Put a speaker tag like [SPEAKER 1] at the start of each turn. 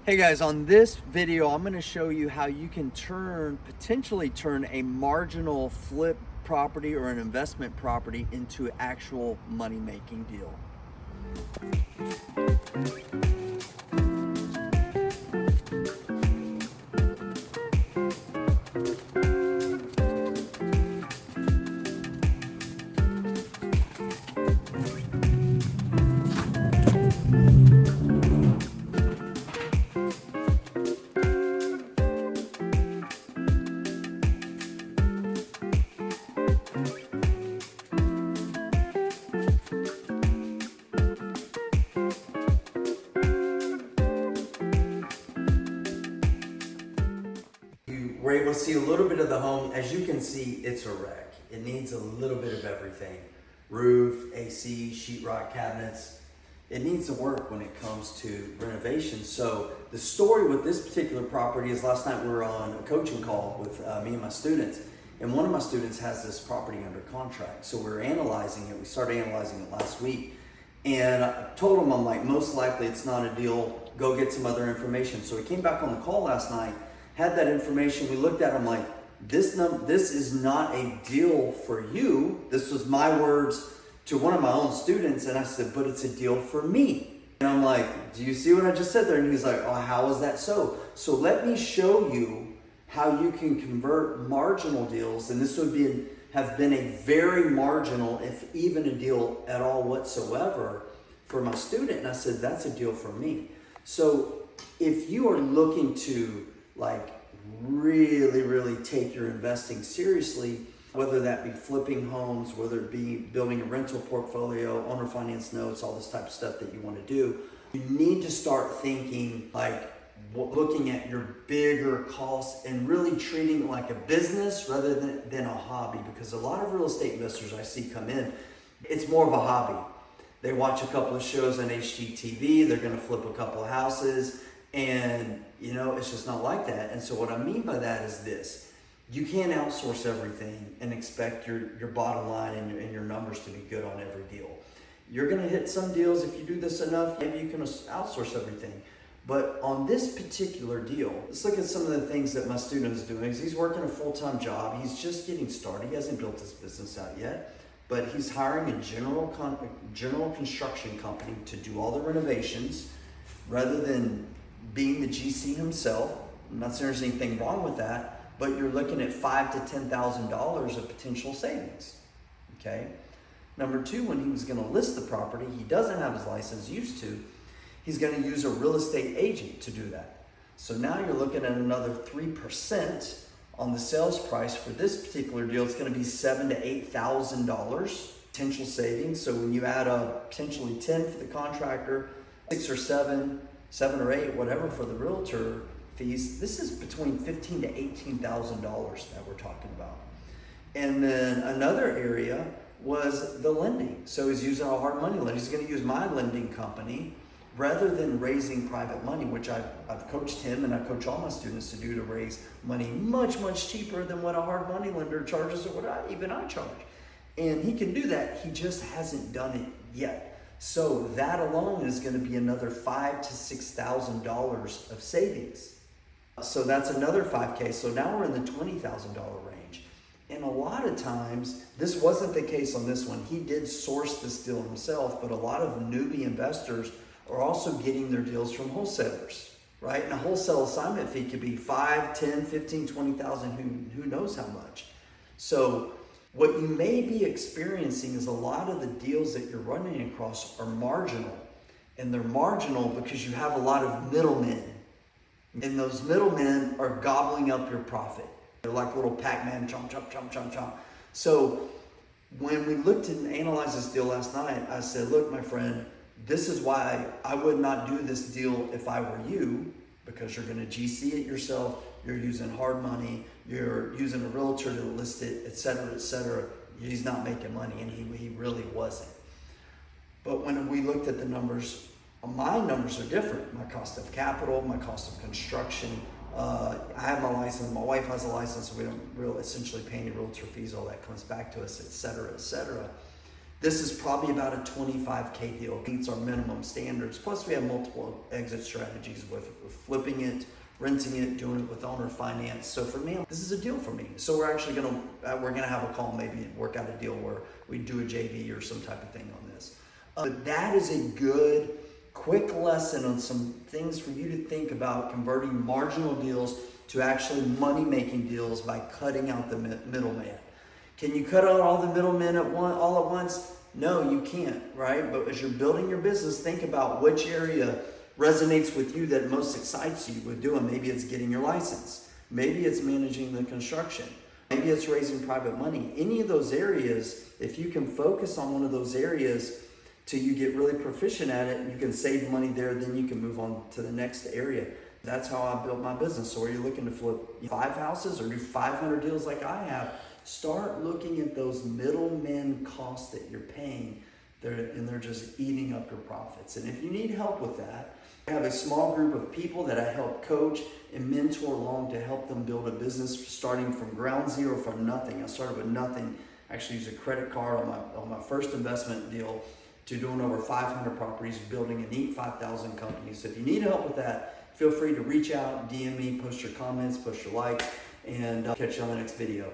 [SPEAKER 1] Hey guys, on this video, I'm going to show you how you can potentially turn a marginal flip property or an investment property into an actual money-making deal. We're able to see a little bit of the home. As you can see, it's a wreck. It needs a little bit of everything. Roof, AC, sheetrock cabinets. It needs to work when it comes to renovation. So the story with this particular property is last night we were on a coaching call with me and my students. And one of my students has this property under contract. So we're analyzing it. We started analyzing it last week. And I told him, I'm like, most likely it's not a deal. Go get some other information. So he came back on the call last night, had that information. We looked at him like, this is not a deal for you. This was my words to one of my own students. And I said, but it's a deal for me. And I'm like, do you see what I just said there? And he's like, oh, how is that so? So let me show you how you can convert marginal deals. And this would have been a very marginal, if even a deal at all whatsoever for my student. And I said, that's a deal for me. So if you are looking to really take your investing seriously, whether that be flipping homes, whether it be building a rental portfolio, owner finance notes, all this type of stuff that you want to do, you need to start thinking looking at your bigger costs and really treating it like a business rather than a hobby. Because a lot of real estate investors I see come in, it's more of a hobby. They watch a couple of shows on HGTV, they're going to flip a couple of houses, and it's just not like that. And so what I mean by that is this: you can't outsource everything and expect your bottom line and your numbers to be good on every deal. You're going to hit some deals if you do this enough. Maybe you can outsource everything. But on this particular deal, let's look at some of the things that my student is doing. He's working a full-time job. He's just getting started. He hasn't built his business out yet, but he's hiring a general construction company to do all the renovations rather than being the GC himself. I'm not saying there's anything wrong with that, but you're looking at $5,000 to $10,000 of potential savings. Okay. Number two, when he was going to list the property, he doesn't have his license, used to. He's going to use a real estate agent to do that. So now you're looking at another 3% on the sales price for this particular deal. It's going to be $7,000 to $8,000 potential savings. So when you add up potentially 10 for the contractor, 6 or 7 or 8, whatever for the realtor fees, this is between $15,000 to $18,000 that we're talking about. And then another area was the lending. So he's using a hard money lender. He's going to use my lending company rather than raising private money, which I've coached him and I coach all my students to do, to raise money much cheaper than what a hard money lender charges or what I charge. And he can do that. He just hasn't done it yet. So that alone is going to be another $5,000 to $6,000 of savings. So that's another $5K. So now we're in the $20,000 range. And a lot of times, this wasn't the case on this one. He did source this deal himself, but a lot of newbie investors are also getting their deals from wholesalers, right? And a wholesale assignment fee could be $5,000, $10,000, $15,000, $20,000, who knows how much. So what you may be experiencing is a lot of the deals that you're running across are marginal. And they're marginal because you have a lot of middlemen. And those middlemen are gobbling up your profit. They're like little Pac-Man, chomp, chomp, chomp, chomp, chomp. So when we looked and analyzed this deal last night, I said, look, my friend, this is why I would not do this deal if I were you, because you're going to GC it yourself. You're using hard money. You're using a realtor to list it, et cetera, et cetera. He's not making money, and he really wasn't. But when we looked at the numbers, my numbers are different. My cost of capital, my cost of construction. I have my license. My wife has a license, so we don't essentially pay any realtor fees. All that comes back to us, et cetera, et cetera. This is probably about a 25K deal. It meets our minimum standards. Plus we have multiple exit strategies with flipping it, renting it, doing it with owner finance. So for me, this is a deal for me. So we're actually gonna have a call, maybe work out a deal where we do a JV or some type of thing on this. But that is a good, quick lesson on some things for you to think about converting marginal deals to actually money-making deals by cutting out the middleman. Can you cut out all the middlemen all at once? No, you can't, right? But as you're building your business, think about which area resonates with you that most excites you with doing. Maybe it's getting your license. Maybe it's managing the construction. Maybe it's raising private money. Any of those areas, if you can focus on one of those areas till you get really proficient at it, you can save money there, then you can move on to the next area. That's how I built my business. So are you looking to flip 5 houses or do 500 deals like I have? Start looking at those middlemen costs that you're paying, and they're just eating up your profits. And if you need help with that, I have a small group of people that I help coach and mentor along to help them build a business starting from ground zero, from nothing. I started with nothing. I actually used a credit card on my first investment deal to doing over 500 properties, building an neat 5,000 companies. So if you need help with that, feel free to reach out, DM me, post your comments, post your likes, and catch you on the next video.